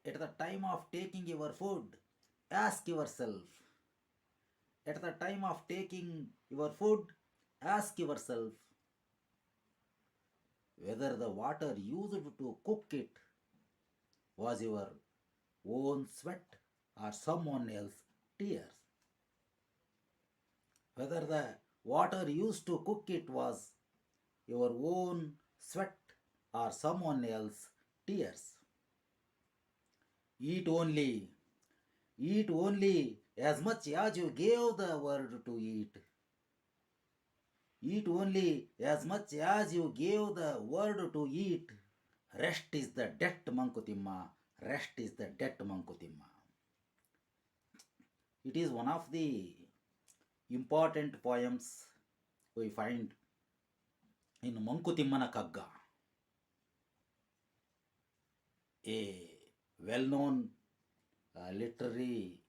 At the time of taking your food, ask yourself. At the time of taking your food, ask yourself whether the water used to cook it was your own sweat or someone else's tears. Whether the water used to cook it was your own sweat or someone else's tears. Eat only, eat only as much as you gave the word to eat. Eat only as much as you gave the word to eat. Rest is the debt, Mankuthimma. Rest is the debt, Mankuthimma. It is one of the important poems we find in Mankuthimma Kagga, a well-known literary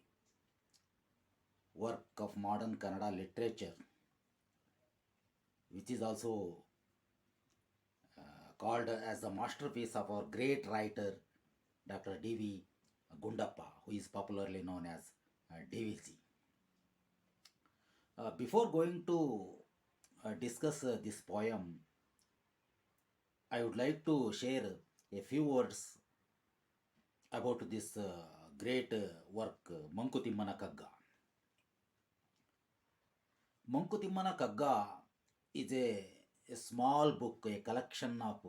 work of modern Kannada literature, which is also called as the masterpiece of our great writer Dr. D.V. Gundappa, who is popularly known as DVG. Before going to discuss this poem, I would like to share a few words about this great work, Mankuthimma Kagga. Mankuthimma Kagga is a small book, a collection of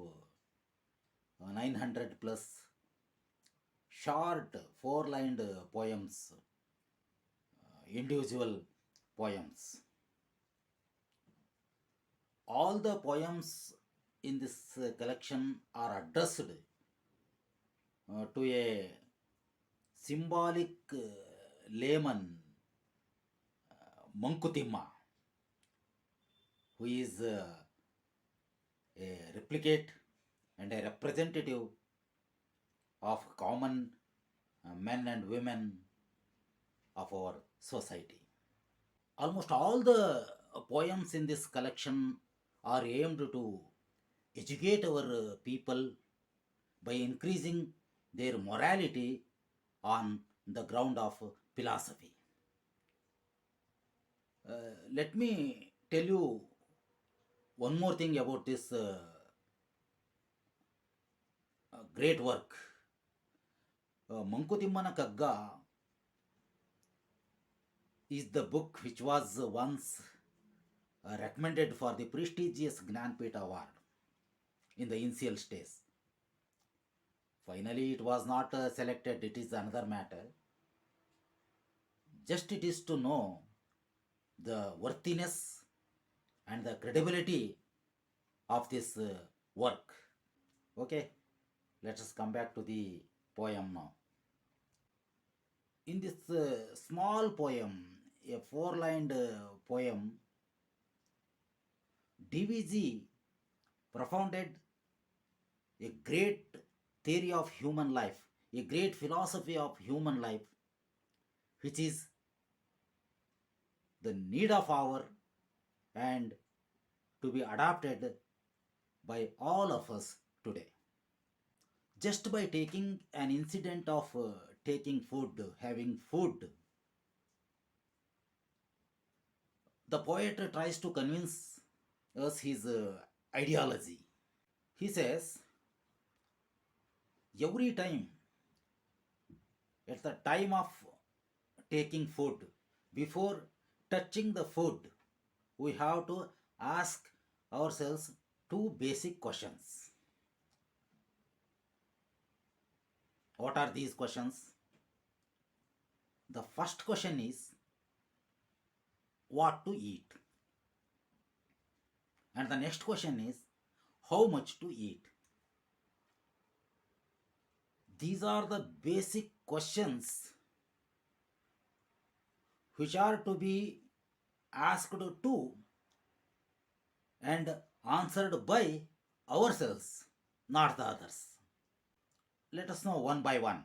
900 plus short four-lined poems, individual poems. All the poems in this collection are addressed to a symbolic layman, Mankuthimma, who is a replicate and a representative of common men and women of our society. Almost all the poems in this collection are aimed to educate our people by increasing their morality on the ground of philosophy. Let me tell you one more thing about this great work. Mankuthimma Kagga is the book which was once recommended for the prestigious Gnanpith Award in the initial stage. Finally, it was not selected, it is another matter. Just it is to know the worthiness and the credibility of this work. Okay, let us come back to the poem now. In this small poem, a four-lined poem, DVG propounded a great theory of human life, a great philosophy of human life, which is the need of hour and to be adopted by all of us today. Just by taking an incident of taking food, having food, the poet tries to convince us his ideology. He says, every time, at the time of taking food, before touching the food, we have to ask ourselves two basic questions. What are these questions? The first question is what to eat, and the next question is how much to eat. These are the basic questions which are to be asked to and answered by ourselves, not the others. Let us know one by one.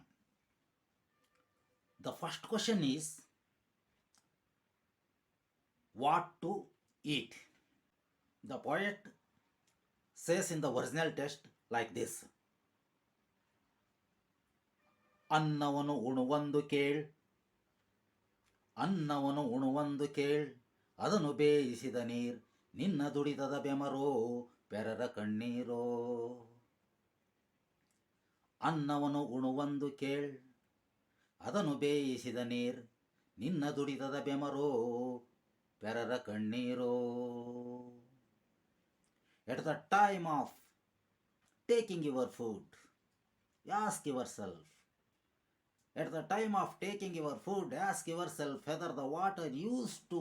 The first question is what to eat. The poet says in the original text like this: ಅನ್ನವನ್ನು ಉಣುವಂದು ಕೇಳ್, ಅನ್ನವನ್ನು ಉಣುವಂದು ಕೇಳ್, ಅದನ್ನು ಬೇಯಿಸಿದ ನೀರ್, ನಿನ್ನ ದುಡಿತದ ಬೆಮರೋ ಪೆರರ ಕಣ್ಣೀರೋ. ಅನ್ನವನ್ನು ಉಣುವಂದು ಕೇಳ್, ಅದನ್ನು ಬೇಯಿಸಿದ ನೀರ್, ನಿನ್ನ ದುಡಿತದ ಬೆಮರೋ ಪೆರರ ಕಣ್ಣೀರೋ. At the time of taking your food, ask yourself. At the time of taking your food, ask yourself whether the water used to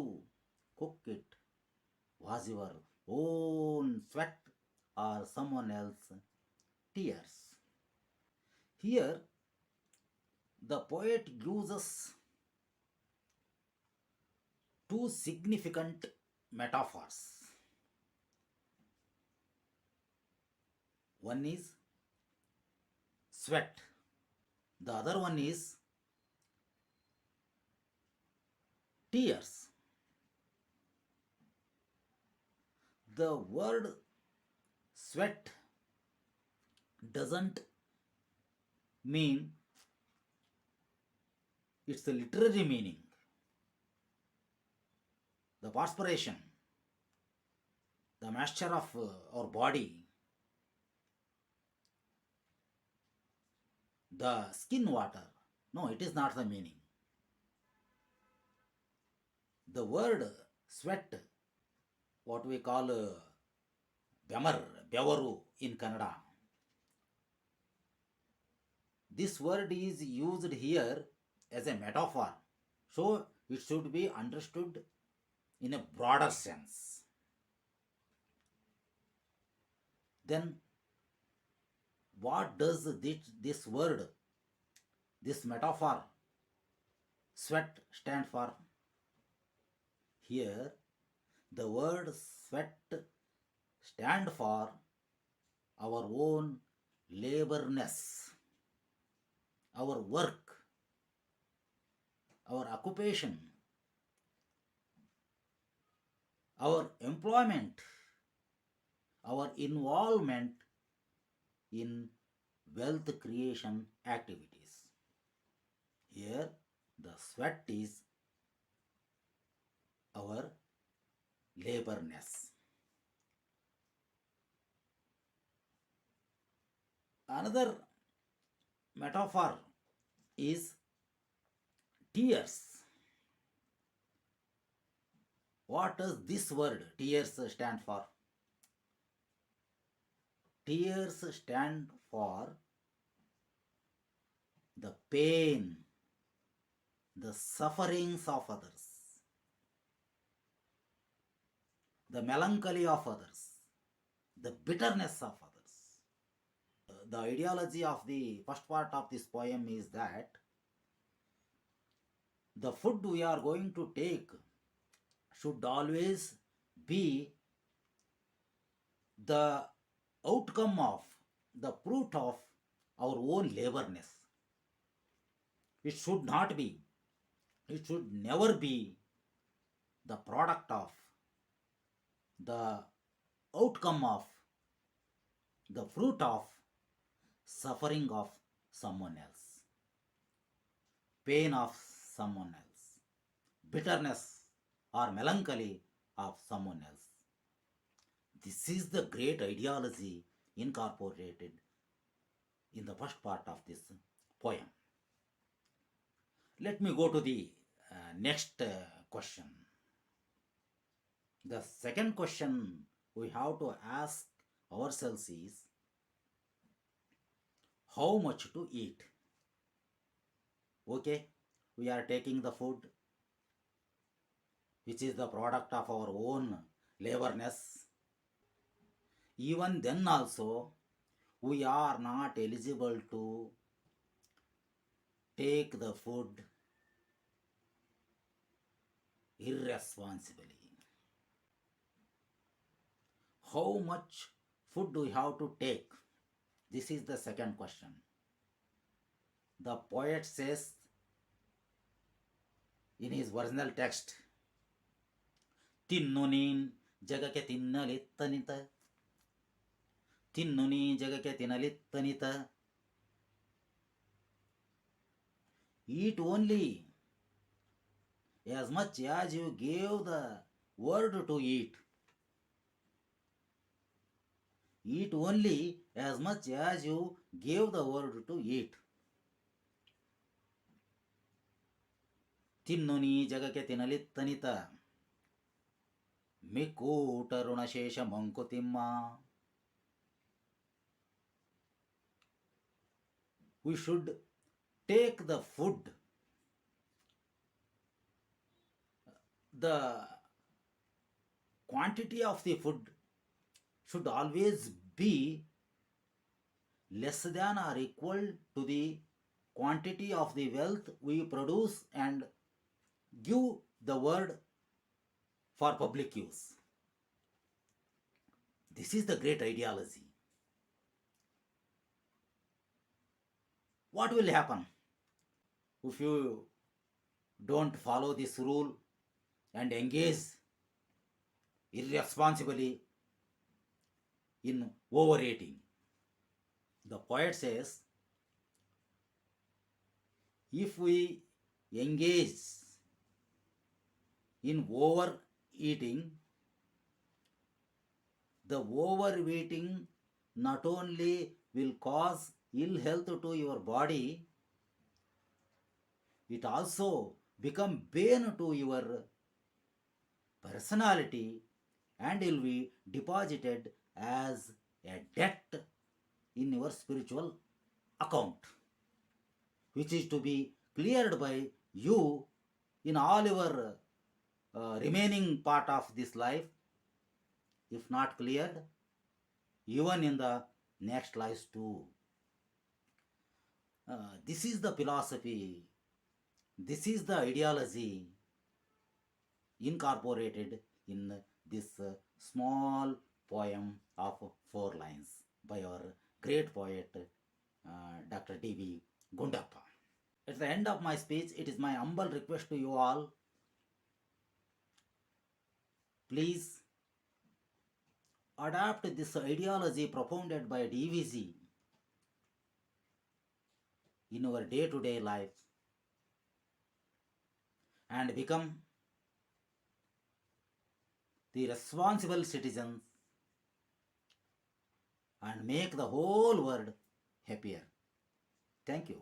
cook it was your own sweat or someone else's tears. Here, the poet uses two significant metaphors. One is sweat, the other one is tears. The word sweat doesn't mean its literary meaning, the perspiration, the moisture of our body, the skin water. No, it is not the meaning. The word sweat, what we call bevaru in Kannada, this word is used here as a metaphor, so it should be understood in a broader sense. Then what does this word, this metaphor, sweat, stand for? Here, the word sweat stand for our own laborness, our work, our occupation, our employment, our involvement in wealth creation activities. Here, the sweat is our laborness. Another metaphor is tears. What does this word tears stand for? Tears stand for the pain, the sufferings of others, the melancholy of others, the bitterness of others. The ideology of the first part of this poem is that the food we are going to take should always be the outcome of, the fruit of our own laborness. It should not be, it should never be the product of, the outcome of, the fruit of suffering of someone else, pain of someone else, bitterness or melancholy of someone else. This is the great ideology incorporated in the first part of this poem. Let me go to the next question. The second question we have to ask ourselves is, how much to eat? Okay, we are taking the food which is the product of our own laborness. Even then also, we are not eligible to take the food irresponsibly. How much food do we have to take? This is the second question. The poet says in his original text, ತಿನ್ನು ನೀನ್ ಜಗಕ್ಕೆ ತಿನ್ನಲಿತ್ತನಿತ, ತಿನ್ನು ನೀ ಜಗಕ್ಕೆ ತಿನ್ನಲಿತ್ತನಿತ. Eat only as much as you gave the word to eat. Eat only as much as you gave the word to eat. ತಿನ್ನು ನೀ ಜಗಕ್ಕೆ ತಿನ್ನಲಿತ್ತನಿತ ಮಿಕ್ಕೂಟ ಋಣಶೇಷ Mankutimma. We should take the food, the quantity of the food should always be less than or equal to the quantity of the wealth we produce and give the word for public use. This is the great ideology. What will happen if you don't follow this rule and engage irresponsibly in overeating? The poet says, if we engage in overeating, the overeating not only will cause ill health to your body, it also become bane to your personality and will be deposited as a debt in your spiritual account, which is to be cleared by you in all your remaining part of this life, if not cleared, even in the next lives too. This is the philosophy, this is the ideology incorporated in this small poem of 4 lines by our great poet Dr. D.V. Gundappa. At the end of my speech, it is my humble request to you all, please adapt this ideology propounded by DVG in our day-to-day life and become the responsible citizens and make the whole world happier. Thank you.